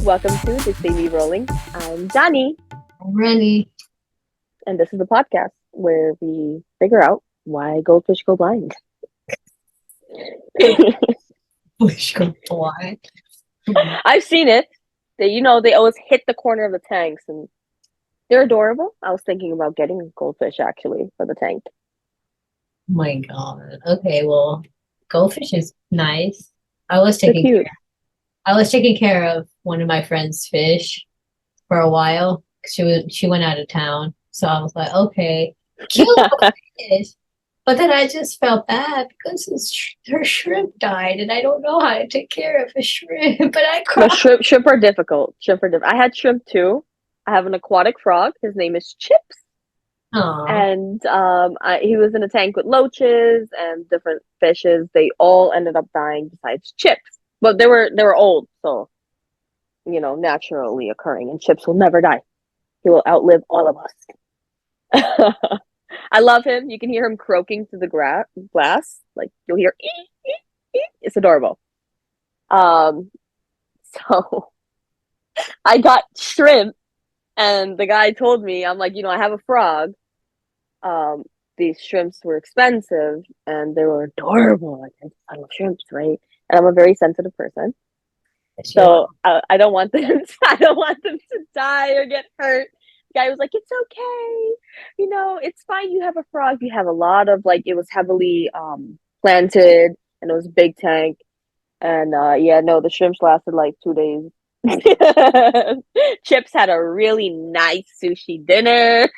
Welcome to This Baby Rolling. I'm Johnny, Really? and this is a podcast where we figure out why goldfish go blind. Wish go blind. I've seen it. They always hit the corner of the tanks, and they're adorable. I was thinking about getting a goldfish actually for the tank. My God. Okay, well, goldfish is nice. I was They're taking cute. I was taking care of one of my friend's fish for a while. She went out of town. So I was like, okay, cute little fish. But then I just felt bad because her shrimp died and I don't know how to take care of a shrimp. But I No, cried. shrimp are difficult. Shrimp are difficult. I had shrimp too. I have an aquatic frog. His name is Chips. Aw. And he was in a tank with loaches and different fishes. They all ended up dying besides Chips, but they were old, so naturally occurring. And Chips will never die. He will outlive all of us. I love him. You can hear him croaking through the glass. Like you'll hear, ee, ee, ee. It's adorable. Um, so I got shrimp, and the guy told me, I'm like, I have a frog. Um, these shrimps were expensive and they were adorable. Like I love shrimps, right? And I'm a very sensitive person, Yes, you are. so I don't want them. I don't want them to die or get hurt. The guy was like, "It's okay, it's fine. You have a frog. You have a lot of like. It was heavily planted, and it was a big tank. And yeah, no, the shrimps lasted like 2 days. Chips had a really nice sushi dinner.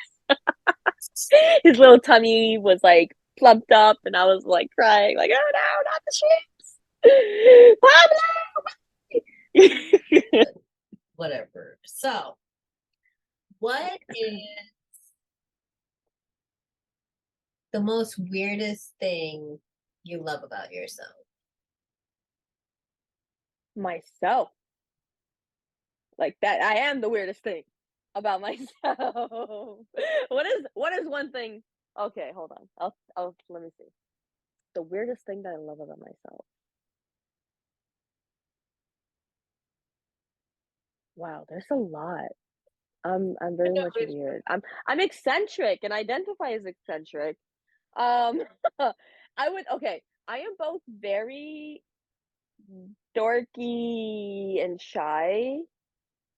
His little tummy was like plumped up, and I was like crying, like, oh no, not the shrimps. Whatever. So, what is the most weirdest thing you love about yourself? Myself, like that, I am the weirdest thing about myself. What is one thing? Okay, hold on. I'll let me see. The weirdest thing that I love about myself. Wow, there's a lot. I'm I very know much which weird. I'm eccentric and identify as eccentric. Um, I would okay. I am both very dorky and shy,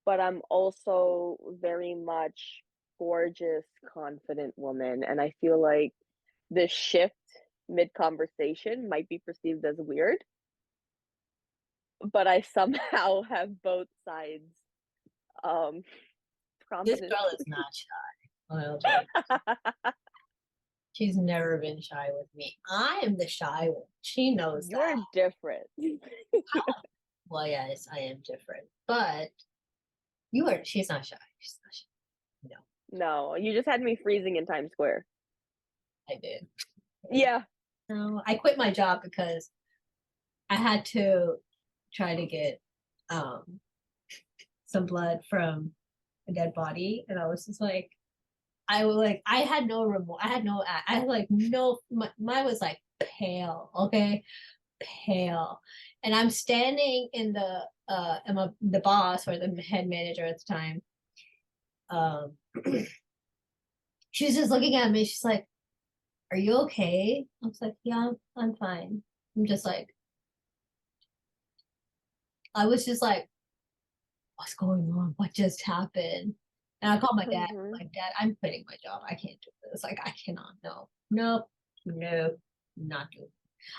but I'm also very much gorgeous, confident woman. And I feel like this shift mid conversation might be perceived as weird, but I somehow have both sides um this girl prominently. is not shy. Well, she's never been shy with me. I am the shy one. She knows You're that. different. Well, yes, I am different. But she's not shy. She's not shy. No, No, you just had me freezing in Times Square. I did. Yeah. No, I quit my job because I had to try to get um some blood from a dead body. And I was just like, I had no remote. I had like no, mine was like pale, okay? Pale. And I'm standing in the boss or the head manager at the time. Um, she was just looking at me. She's like, "Are you okay?" I was like, "Yeah, I'm fine." I'm just like, I was just like, "What's going on? What just happened?" And I called my dad. Hmm. Like, Dad, I'm quitting my job. I can't do this. Like, I cannot. No, no, no, not doing.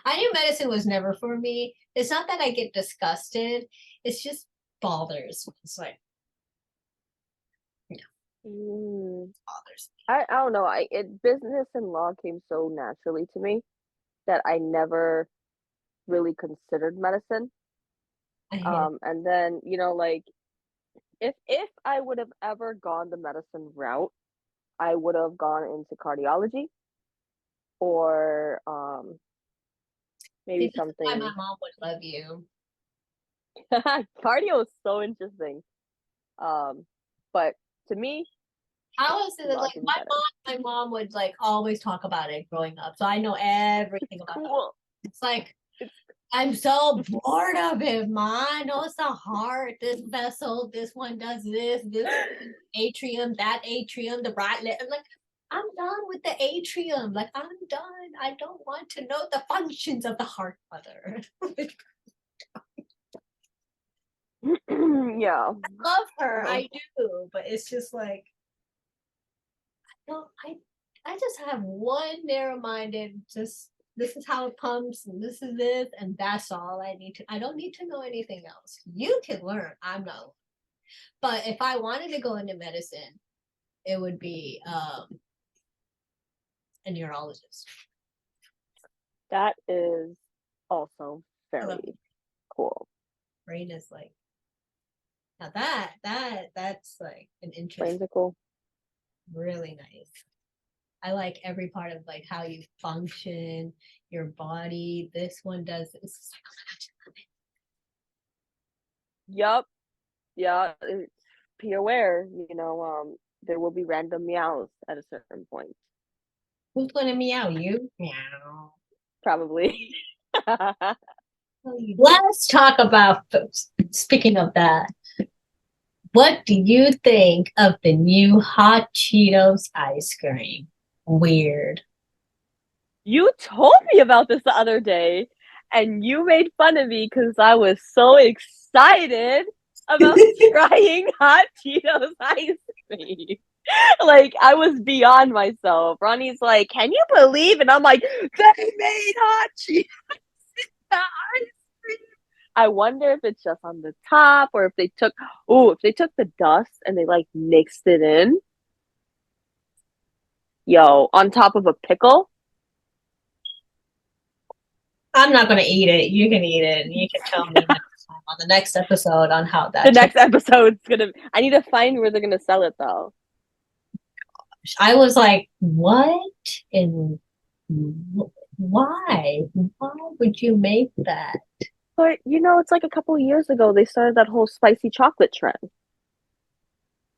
I knew medicine was never for me. It's not that I get disgusted. It's just bothers me. It's like, no, Mm. bothers I don't know. Business and law came so naturally to me that I never really considered medicine. me. I hate it. And then, like if I would have ever gone the medicine route, I would have gone into cardiology or See, maybe this is why my something. mom would love you. Cardio is so interesting. Um, but to me, I was law like seems better. my mom would like always talk about it growing up, so I know everything It's about it. cool. It's like It's I'm so bored of it, man. No, it's the heart, this vessel, this one does this atrium, that atrium, the right leg. I'm like, I'm done with the atrium. Like, I'm done. I don't want to know the functions of the heart, mother. Yeah. Love her, I do, but it's just like, no, I just have one narrow-minded, just this is how it pumps, and this is this, and that's all I need to. I don't need to know anything else. You can learn. I'm not. But if I wanted to go into medicine, it would be a neurologist. That is also I love very cool. brain is like now that's like an interest. Brains are cool. Really nice. I like every part of like how you function, your body. This one does. It's just like, oh my Yup. Yeah. Be aware, there will be random meows at a certain point. who's gonna meow you? Meow. Probably. Let's talk about. Speaking of that, what do you think of the new hot Cheetos ice cream? Weird. You told me about this the other day, and you made fun of me because I was so excited about trying hot Cheetos ice cream. Like, I was beyond myself. Ronnie's like, "Can you believe?" And I'm like, "They made hot Cheetos ice cream." I wonder if it's just on the top or if they took the dust and they like mixed it in. Yo, on top of a pickle. I'm not gonna eat it. You can eat it, and you can tell me next time on the next episode on how The that next episode's gonna. I need to find where they're gonna sell it though. I was like, what? And why? Why would you make that? But it's like a couple of years ago they started that whole spicy chocolate trend.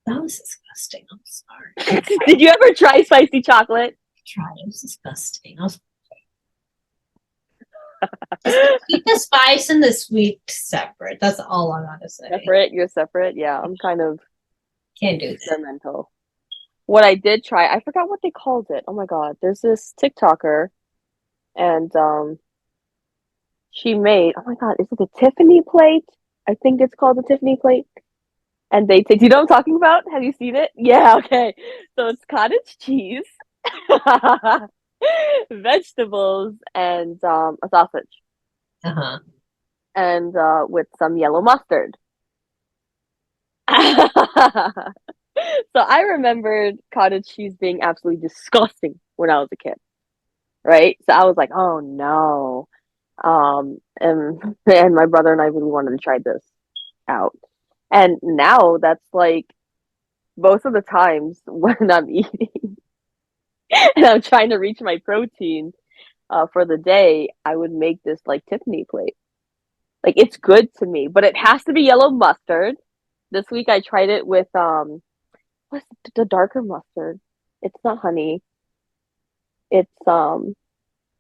That was disgusting. I'm sorry. Did you ever try spicy chocolate? Tried. It was disgusting. I was keep the spice and the sweet separate. That's all I gotta say. Separate? You're separate? Yeah, I'm kind of Can't do that. experimental. What I did try, I forgot what they called it. Oh my God, there's this TikToker, and she made. Oh my God, is it the Tiffany plate? I think it's called the Tiffany plate. And they take. Do you know what I'm talking about? Have you seen it? Yeah. Okay. So it's cottage cheese, vegetables, and a sausage, Uh-huh. and with some yellow mustard. So I remembered cottage cheese being absolutely disgusting when I was a kid, right? So I was like, oh no. And my brother and I really wanted to try this out. And now that's like most of the times when I'm eating and I'm trying to reach my protein for the day, I would make this like Tiffany plate. Like it's good to me, but it has to be yellow mustard. This week I tried it with what's the darker mustard? It's not honey. It's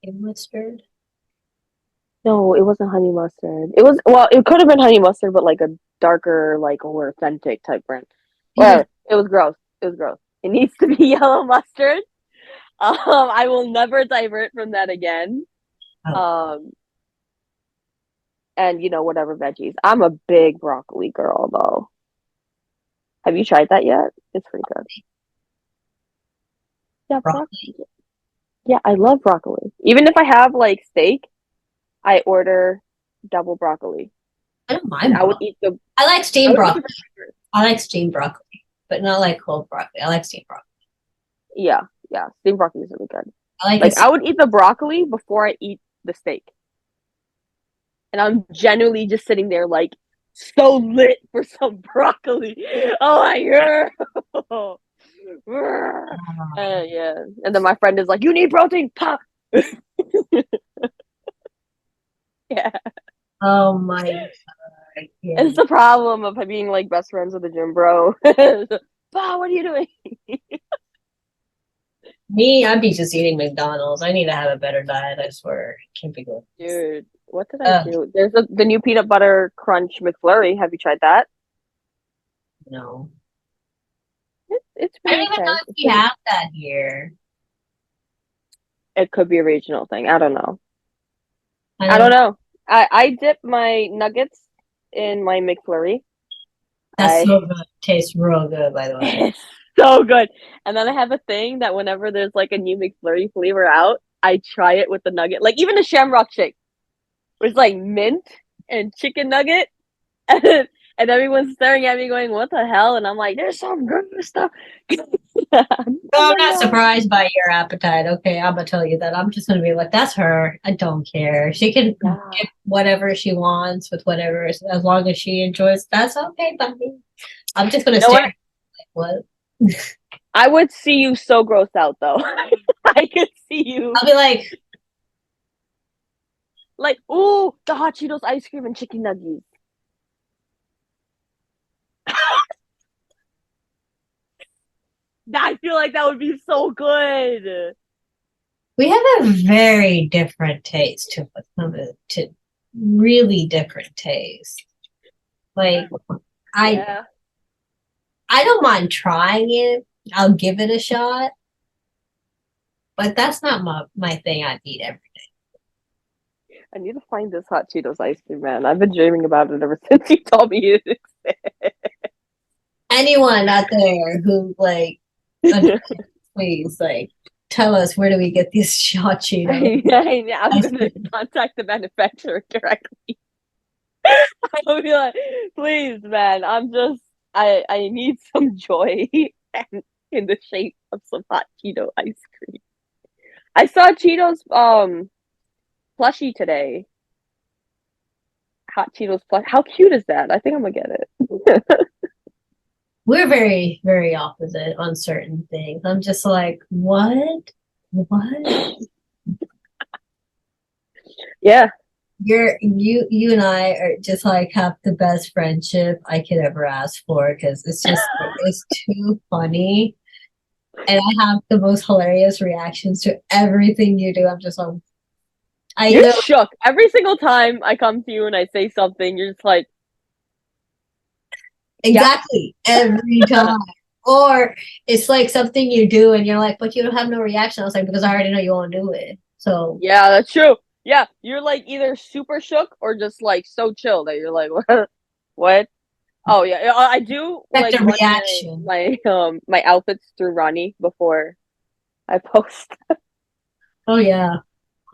Mustard. no, it wasn't honey mustard. It was well, it could have been honey mustard, but like a darker, like more authentic type brand. Whatever. It was gross. It was gross. It needs to be yellow mustard. I will never divert from that again. Um, and whatever veggies. I'm a big broccoli girl though. Have you tried that yet? It's pretty good. Yeah, broccoli. Yeah, I love broccoli. Even if I have like steak, I order double broccoli. I don't mind. I would eat the. I like steamed broccoli. I like steamed broccoli, but not like cold broccoli. I like steamed broccoli. Yeah, steamed broccoli is really good. I like I would eat the broccoli before I eat the steak. And I'm genuinely just sitting there like so lit for some broccoli. Oh my God. Yeah. And then my friend is like, "You need protein, pop." Yeah. Oh my God. Yeah. It's the problem of being like best friends with a gym bro. Pa, what are you doing? Me, I'd be just eating McDonald's. I need to have a better diet, I swear. Can't be good. Dude, What did I do? There's the new peanut butter crunch McFlurry. Have you tried that? No. It's I pretty don't even know okay. if we have that here. It could be a regional thing. I don't know. I I don't don't. know. I dip my nuggets in my McFlurry. That's I so good. Tastes real good, by the way. It's so good. And then I have a thing that whenever there's like a new McFlurry flavor out, I try it with the nugget. Like even the Shamrock Shake, where it's like mint and chicken nugget. And everyone's staring at me going, "What the hell?" And I'm like, "There's some good stuff." I'm I'm like, not "No." surprised by your appetite. Okay, I'm gonna tell you that. I'm just gonna be like, that's her. I don't care. She can Yeah. get whatever she wants with whatever, as long as she enjoys. That's okay by me. I'm just gonna You know stare what? at you like, what? I would see you so grossed out though. I could see you I'll be like, like, "Ooh, the hot Cheetos ice cream and chicken nuggets." I feel like that would be so good. we have a very different taste to really different taste. Like I Yeah. I don't mind trying it. I'll give it a shot, but that's not my thing. I eat every. I need to find this hot Cheetos ice cream, man. I've been dreaming about it ever since you told me it existed. Anyone out there who like, please like tell us where do we get these shot Cheetos I'm ice gonna cream? contact the manufacturer directly. I'll be like, please, man, I need some joy and in the shape of some hot Cheeto ice cream. I saw Cheetos plushie today. Hot Cheetos plush. How cute is that? I think I'm gonna get it. We're very very opposite on certain things. I'm just like, what? Yeah. You and I are just like have the best friendship I could ever ask for because it's too funny and I have the most hilarious reactions to everything you do. I'm just like, I You're know shook. Every single time I come to you and I say something, you're just like, yeah. exactly every time. Or it's like something you do and you're like, but you don't have no reaction. I was like, because I already know you won't do it. So Yeah, that's true. Yeah, you're like either super shook or just like so chill that you're like, what? What? Oh yeah, I do expect like a run reaction. my outfits through Ronnie before I post. Oh yeah,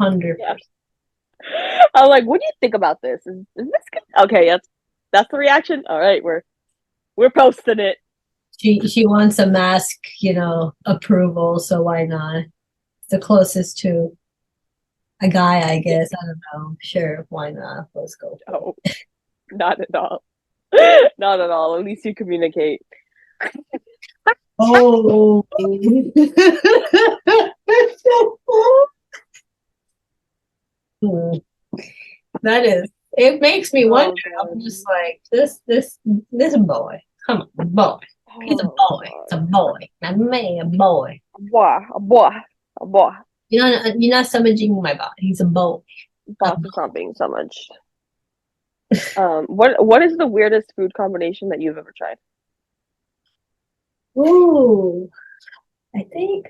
Yeah, 100%. I'm like, what do you think about this? Is this good? Okay, that's the reaction. All right, we're posting it. She wants a mask, approval, so why not? It's the closest to a guy, I Yeah, guess. I don't know. Sure, why not? Let's go for no, it. not at all. Not at all. At least you communicate. Oh, that is. It makes me wonder. Oh I'm god. just like this boy. Come on, boy. He's a Oh boy. It's a god. boy. Not me, a boy. A boy, a boy. You're not summoning my body. He's a boy. A Boss is not being summoned. What is the weirdest food combination that you've ever tried? Ooh, I think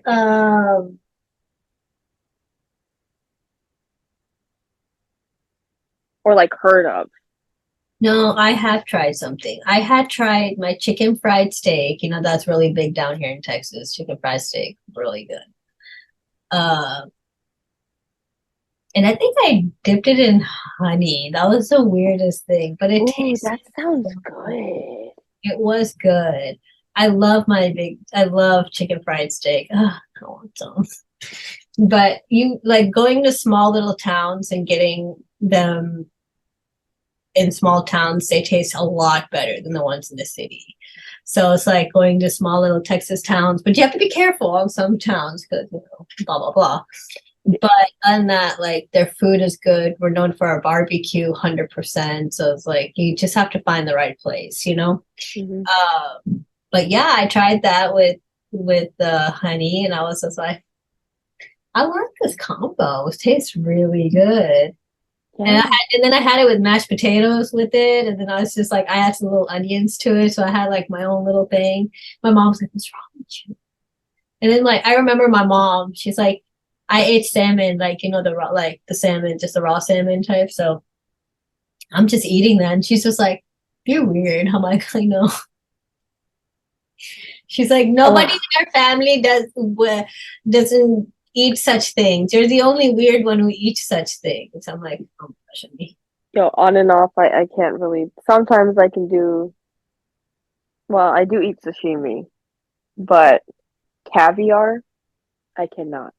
Or like heard of? no, I have tried something. I had tried my chicken fried steak. That's really big down here in Texas. Chicken fried steak, really good. Uh, and I think I dipped it in honey. That was the weirdest thing, but it Ooh, tasted that sounds so good. good. It was good. I love chicken fried steak. Ugh, I want some. But you like going to small little towns and getting them in small towns, they taste a lot better than the ones in the city. So it's like going to small little Texas towns, but you have to be careful on some towns because blah blah blah. But on that, like their food is good. We're known for our barbecue, 100%. So it's like you just have to find the right place. Hmm. But yeah, I tried that with the honey, and I was just like, I like this combo. It tastes really good. Yeah. And then I had it with mashed potatoes with it, and then I was just like, I added some little onions to it, so I had like my own little thing. My mom's like, "What's wrong with you?" And then like I remember my mom, she's like, I ate salmon, like the raw, like the salmon, just the raw salmon type. So I'm just eating that, and she's just like, "You're weird." I'm like, I know. She's like, nobody Ugh. in our family doesn't eat such things. You're the only weird one who eats such things. I'm like, oh gosh, me. Yo, on and off, I can't really. Sometimes I can do. Well, I do eat sashimi, but caviar, I cannot.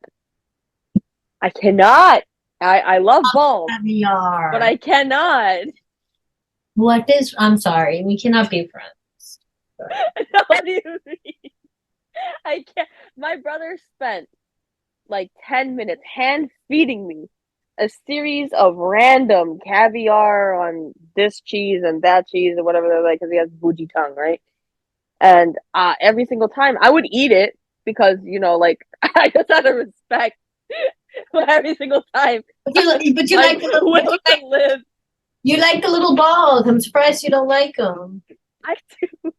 I cannot. I love balls, but Caviar. I cannot. What is? I'm sorry, we cannot be friends. Sorry. What do you mean? I can't. My brother spent like 10 minutes hand feeding me a series of random caviar on this cheese and that cheese or whatever they're like, because he has bougie tongue, right? And every single time I would eat it because, like, I just out of respect. But every single time, But you my like the little, will to live. you like the little balls. I'm surprised you don't like them. I do.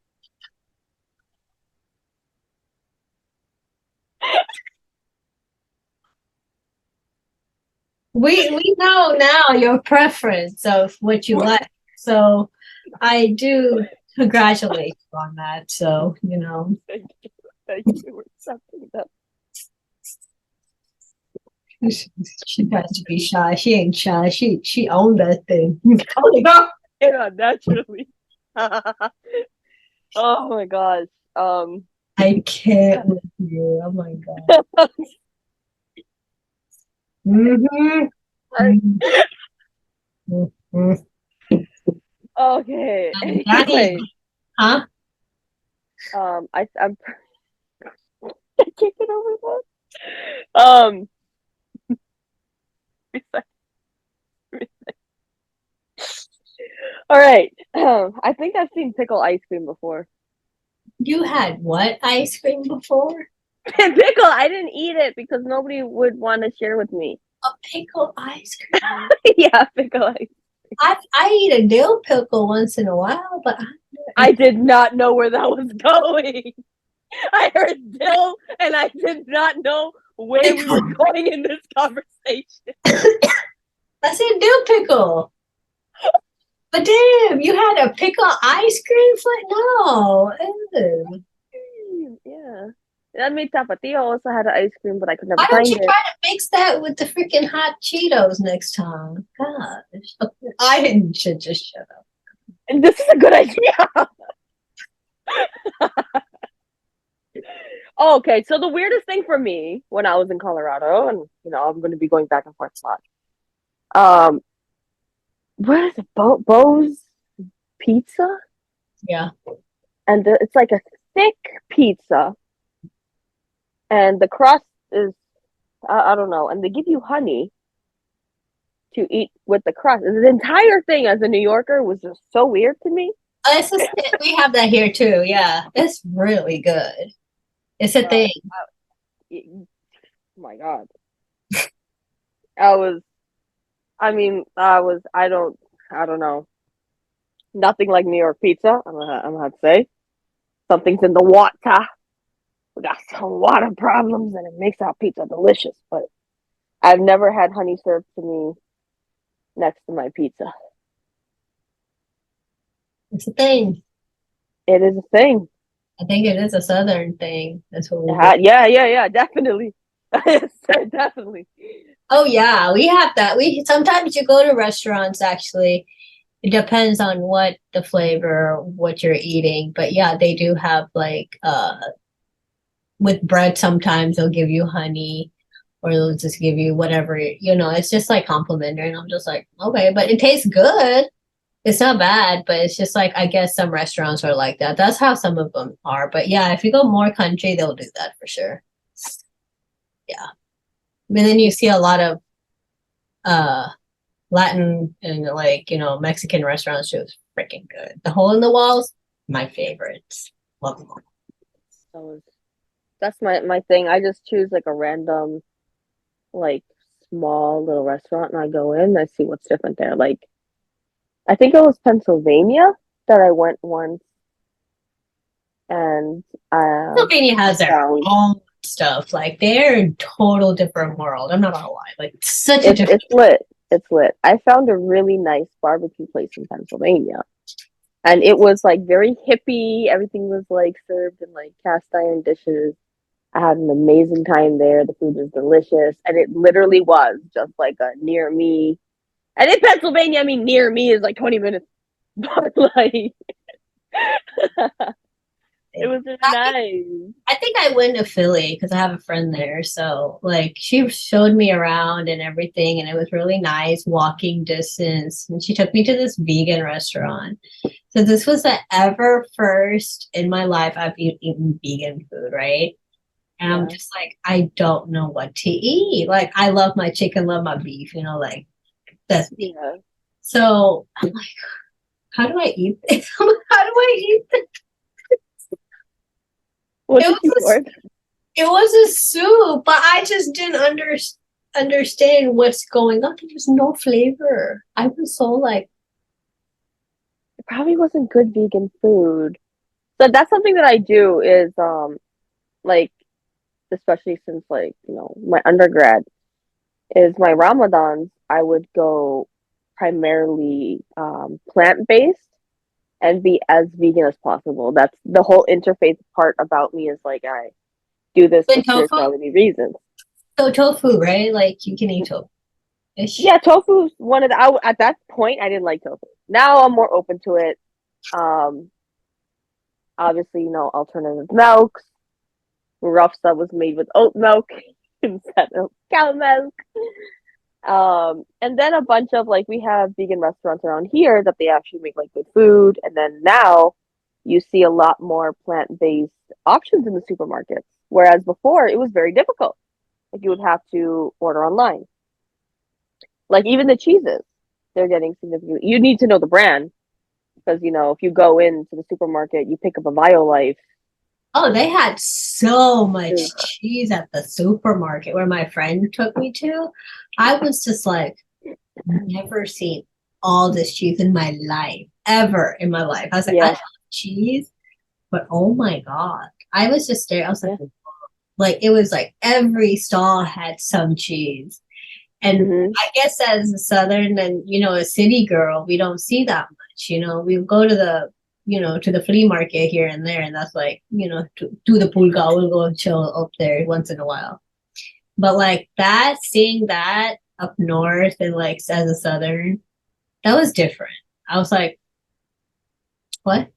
We know now your preference of what you like. So I do congratulate you on that. So, Thank you. Thank you for accepting that. she has to be shy. She ain't shy. She owned that thing. Oh, no. Naturally. Oh my gosh. I can't with you. Oh my god. Mm-hmm. Mm-hmm. Okay. Daddy, Anyway, huh? I'm I can't get over that. All right. I think I've seen pickle ice cream before. You had what ice cream before? Pickle. I didn't eat it because nobody would want to share with me. A pickle ice cream. Yeah, pickle ice. I eat a dill pickle once in a while, but I did not know where that was going. I heard dill, and I did not know where we were going in this conversation. I said dill pickle. But damn, you had a pickle ice cream flavor? No. Ew. Yeah. I mean, Tapatio also had an ice cream, but I could never Why don't find you it. try to mix that with the freaking hot Cheetos next time? Gosh. I should just shut up. And this is a good idea. Oh, okay, so the weirdest thing for me when I was in Colorado, and I'm going to be going back and forth a lot. Um, what is it? Bo's Pizza, Yeah. and it's like a thick pizza, and the crust is I don't know, and they give you honey to eat with the crust. The entire thing, as a New Yorker, was just so weird to me. We have that here too. Yeah. It's really good. It's a Uh, thing. oh my God, I was. I mean, I don't know. Nothing like New York pizza. I'm gonna have to say something's in the water. We got some water problems, and it makes our pizza delicious. But I've never had honey served to me next to my pizza. It's a thing. It is a thing. I think it is a southern thing. That's what we do. Yeah, definitely. Definitely. Oh yeah, we have that. We sometimes you go to restaurants actually. It depends on what the flavor, what you're eating. But yeah, they do have like with bread sometimes they'll give you honey or they'll just give you whatever, it's just like complimentary. And I'm just like, okay, but it tastes good. It's not bad, but it's just like I guess some restaurants are like that. That's how some of them are. But yeah, if you go more country, they'll do that for sure. Yeah. And then you see a lot of uh Latin and like, Mexican restaurants too. It's freaking good. The hole in the walls, my favorites. Love them all. So that's my thing. I just choose like a random like small little restaurant and I go in and I see what's different there. Like I think it was Pennsylvania that I went once and Pennsylvania I has their found own stuff. Like they're in total different world. I'm not gonna lie. Like such a different. it's lit. It's lit. I found a really nice barbecue place in Pennsylvania. And it was like very hippie. Everything was like served in like cast iron dishes. I had an amazing time there. The food was delicious. And it literally was just like a near me. And in Pennsylvania, I mean, near me is like 20 minutes. But like, it was really nice. I think I went to Philly because I have a friend there. So like she showed me around and everything, and it was really nice walking distance. And she took me to this vegan restaurant. So this was the ever first in my life I've eaten vegan food, right? And I'm Yeah. just like, I don't know what to eat. Like I love my chicken, love my beef, like that's me. Yeah. So I'm like, how do I eat this? How do I eat this? What It did you was order? It was a soup, but I just didn't understand what's going on. There was no flavor. I was so like, It probably wasn't good vegan food. So that's something that I do is like especially since like, my undergrad is my Ramadans, I would go primarily plant-based and be as vegan as possible. That's the whole interfaith part about me is like I do this for and tofu. spirituality reasons. So tofu, right? Like you can eat tofu. Ish. Yeah, tofu's one of the at that point I didn't like tofu. Now I'm more open to it. Um Obviously, alternative milks. Rough stuff was made with oat milk instead of cow milk. And then a bunch of like we have vegan restaurants around here that they actually make like good food. And then now you see a lot more plant-based options in the supermarkets. Whereas before it was very difficult. Like you would have to order online. Like even the cheeses, they're getting significant. You need to know the brand because if you go into the supermarket, you pick up a Violife. Oh, they had so much Ugh. cheese at the supermarket where my friend took me to. I was just like, never seen all this cheese in my life, ever in my life. I was like, I Yeah, love cheese, but oh my God. I was just there. I was yeah. like it was like every stall had some cheese. And Hmm. I guess as a southern and a city girl, we don't see that much. We go to the flea market here and there, and that's like to do the pulga. We'll go and chill up there once in a while. But like that, seeing that up north and like as a southern, that was different. I was like, what?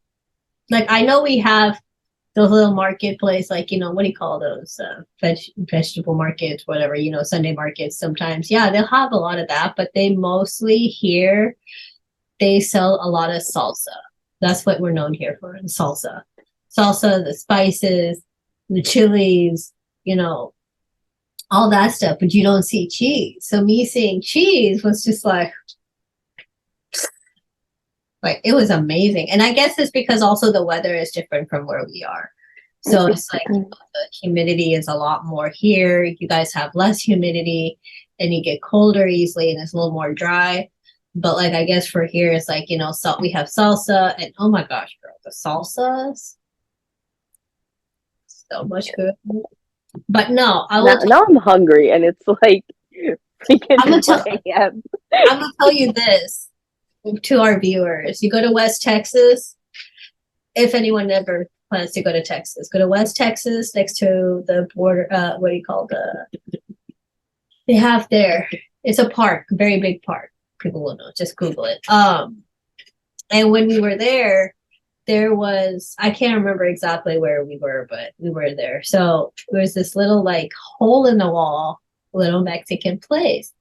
Like I know we have those little marketplace, like what do you call those vegetable markets, whatever, Sunday markets sometimes. Yeah, they'll have a lot of that, but they mostly here they sell a lot of salsa. That's what we're known here for, salsa, the spices, the chilies, all that stuff, but you don't see cheese. So me seeing cheese was just like it was amazing. And I guess it's because also the weather is different from where we are. So it's like the humidity is a lot more here. You guys have less humidity and you get colder easily and it's a little more dry. But like I guess for here it's like, we have salsa and oh my gosh, girl, the salsas so much good. But no, Now I'm hungry, and it's like I'm freaking gonna 1 tell a.m. I'm gonna tell you this to our viewers. You go to West Texas, if anyone ever plans to go to Texas, go to West Texas next to the border. What do you call they have there? It's a park, a very big park. People will know. Just Google it. And when we were there was I can't remember exactly where we were, but we were there. So there was this little like hole in the wall, little Mexican place,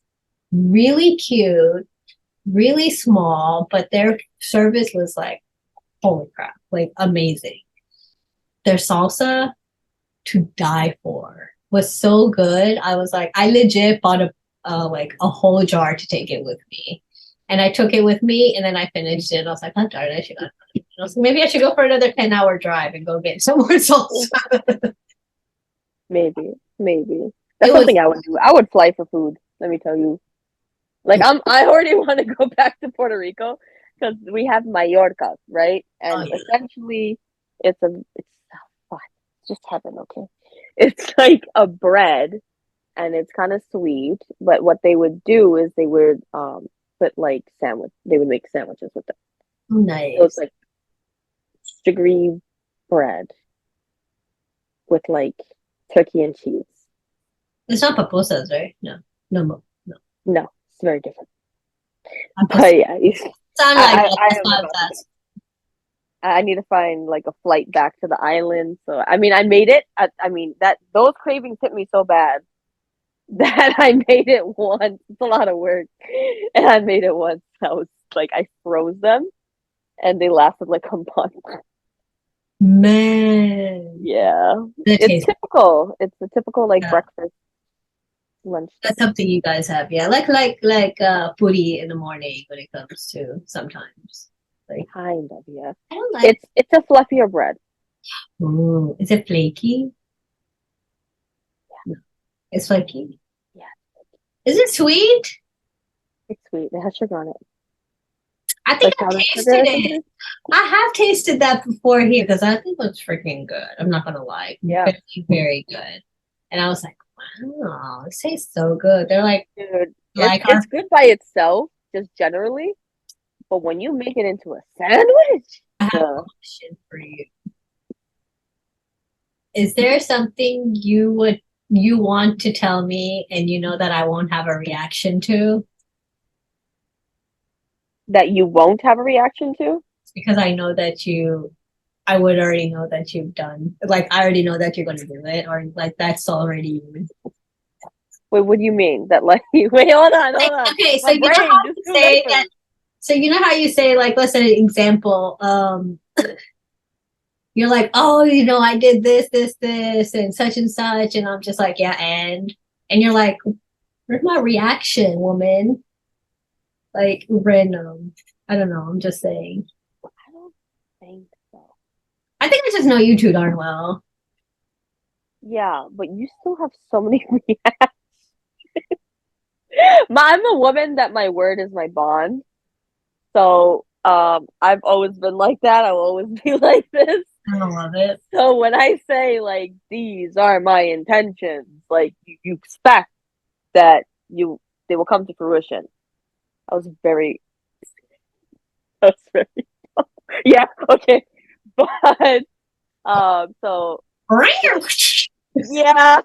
really cute, really small, but their service was like holy crap, like amazing. Their salsa to die for was so good. I was like, I legit bought a whole jar to take it with me. And I took it with me and then I finished it. I was like, I'm tired. I should go. So maybe I should go for another 10-hour drive and go get some more salsa. Maybe. It That's was something I would do. I would fly for food. Let me tell you. Like I already want to go back to Puerto Rico because we have Mallorca, right? Oh And yeah. essentially, it's oh, it's just heaven, okay? It's like a bread, and it's kind of sweet. But what they would do is they would put like sandwich. They would make sandwiches with it. So it's Nice. like sugary bread with like turkey and cheese. It's not pupusas, right? No. No more. No. No, it's very different. Pupusas But yeah, sound like I that. I That's am why I was about to. asking. I need to find like a flight back to the island. So I mean, I made it. I mean that those cravings hit me so bad that I made it once. It's a lot of work, and I made it once. I was like, I froze them, and they lasted like a month. Man, Yeah, that it's tastes. typical. It's a typical like Yeah, breakfast lunch that's thing. something you guys have. Yeah, like puri in the morning when it comes to sometimes. Like Kind of, yeah. I don't like. It's a fluffier bread. Oh, is it flaky? No, it's flaky. Yeah, Is it sweet? it's sweet. It has sugar on it, I think like I've powdered sugar tasted or it. something. I have tasted that before here because I think it was freaking good. I'm not gonna lie, Yeah, very, very good. And I was like, wow, this tastes so good. They're dude, like our. it's good by itself, just generally. But when you make it into a sandwich, I have a uh, question for you. Is there something you want to tell me and you know that I won't have a reaction to? that you won't have a reaction to. It's because I would already know that you've done, like, I already know that you're going to do it, or like, that's already you. Wait, what do you mean? That like wait, hold on. Okay, so My you know how brain just you do say that, diapers. so you know how you say, like, let's say an example, you're like, oh, I did this, and such, and I'm just like, yeah, and you're like, where's my reaction, woman? Like random. I don't know. I'm just saying. I don't think so. I think I just know you two darn well. Yeah, but you still have so many reactions. I'm a woman that my word is my bond. So I've always been like that. I will always be like this. I don't love it. So when I say like these are my intentions, like you expect that you they will come to fruition. I was very I was very yeah, okay. But so yeah,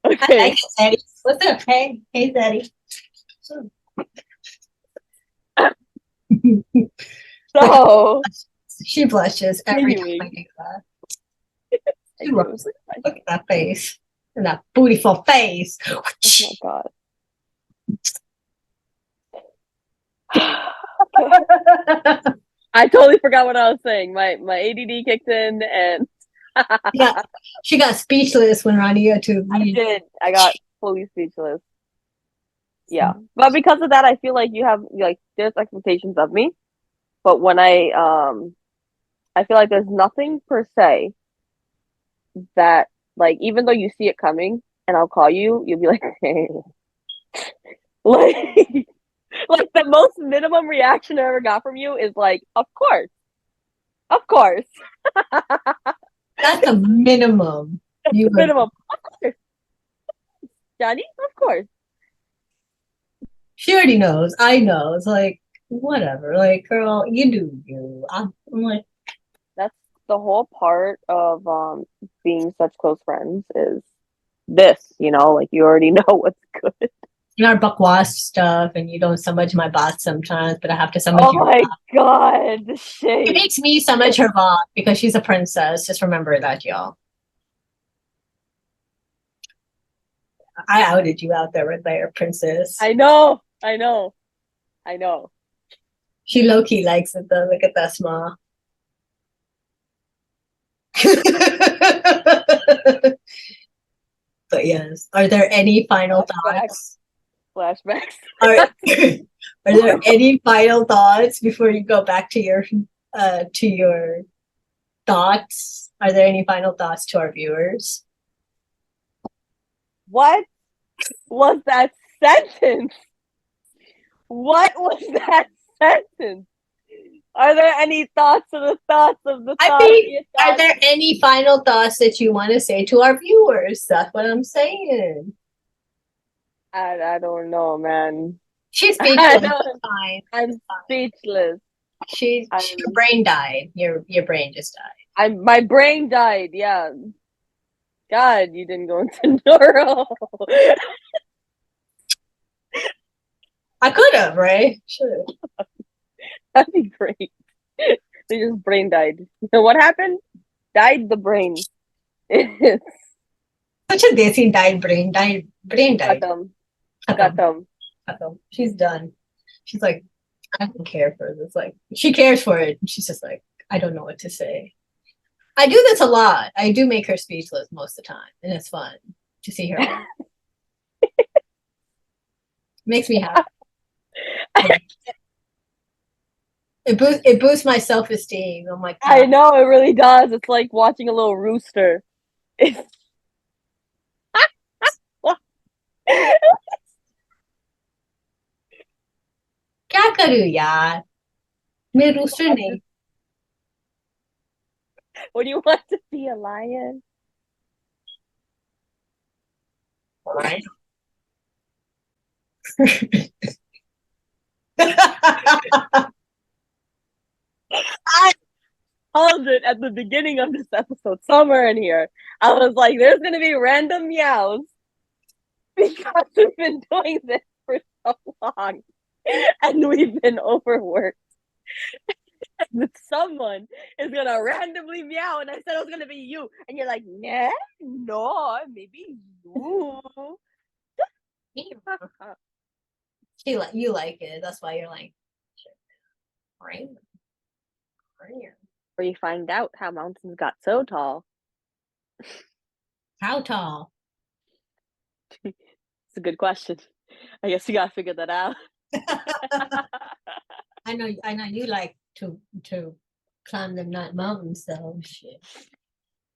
I like okay. it, Eddie. What's up? Hey, Eddie. Look, So she blushes every time I continuing, do that. I She do. loves it. Look at that face and that beautiful face. Oh my God. Okay. I totally forgot what I was saying. My ADD kicked in and Yeah, she got speechless when Rania to I me. did. I got fully speechless. Yeah. But because of that, I feel like you have like there's expectations of me. But when I feel like there's nothing per se that like even though you see it coming and I'll call you, you'll be like, hey. Like like the most minimum reaction I ever got from you is like, of course. Of course. That's a minimum. You would. Minimum. Of course. Johnny, of course. She already knows. I know. It's like whatever. Like, girl, you do you. I'm like, That's the whole part of being such close friends is this, like you already know what's good. our bakwas stuff, and you don't smudge my boss sometimes, but I have to smudge Oh your. my God, the She shade. makes me smudge her boss because she's a princess. Just remember that, y'all. I outed you out there with their princess. I know, I know, I know. She low key likes it though. Look at that smile. But yes, are there any final Flashbacks, thoughts? flashbacks. Are are there any final thoughts before you go back to your thoughts? Are there any final thoughts to our viewers? What was that sentence? What was that sentence? Are there any thoughts of the thoughts of the I thoughts of mean, your are thoughts? there any final thoughts that you want to say to our viewers? That's what I'm saying. I don't know, man. She's I speechless. It's don't. fine. I'm speechless. Your I'm. brain died. Your brain just died. My brain died. Yeah. God, you didn't go into neuro. I could have, right? Sure. That'd be great. They just brain died. So what happened? Died the brain. Such a desi died brain. Brain died. Katam. Khatam. Katam. Khatam. She's done. She's like, I don't care for this. Like, she cares for it. She's just like, I don't know what to say. I do this a lot. I do make her speechless most of the time, and it's fun to see her. Makes me happy. It boosts my self esteem. I'm like, I know it really does. It's like watching a little rooster. It's क्या करूँ यार मैं rooster नहीं what do you want to be a lion? I told it at the beginning of this episode, somewhere in here. I was like, there's gonna be random meows because we've been doing this for so long and we've been overworked. And someone is gonna randomly meow, and I said it was gonna be you, and you're like, nah, no, maybe you. you like it. That's why you're like, right? Where you find out how mountains got so tall. How tall? It's a good question. I guess you gotta figure that out. I know you like to climb them not mountains though. Shit.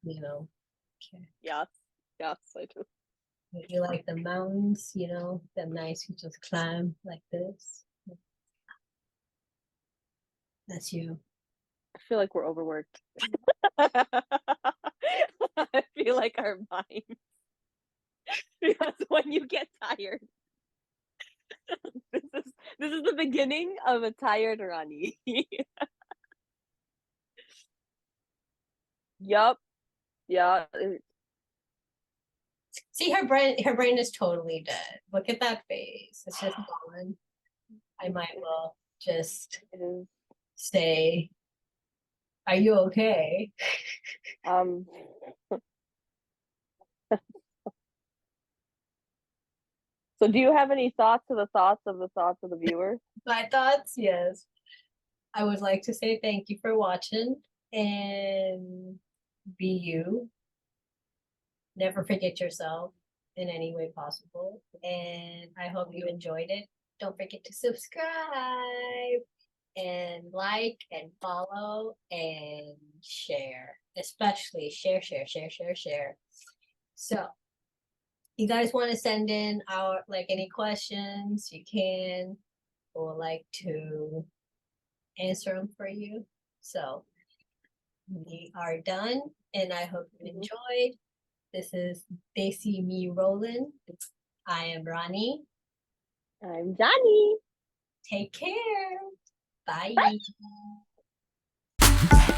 You know. Okay. Yes, yes, I do. You like the mountains, you know, them nice you just climb like this. That's you. I feel like we're overworked. I feel like our minds, because when you get tired, this is this is the beginning of a tired Rani. Yup. Yeah. See her brain is totally dead. Look at that face. It's just gone. I might well just It is. say, are you okay? Um. So, do you have any thoughts of the thoughts of the thoughts of the viewer? My thoughts, yes. I would like to say thank you for watching and be you. Never forget yourself in any way possible. And I hope you enjoyed it. Don't forget to subscribe and like and follow and share. Especially share. So you guys want to send in our like any questions, you can, or like to answer them for you. So we are done, and I hope you enjoyed. This is Desi Me Roland. I am Ronnie. I'm Johnny. Take care. Bye. Bye.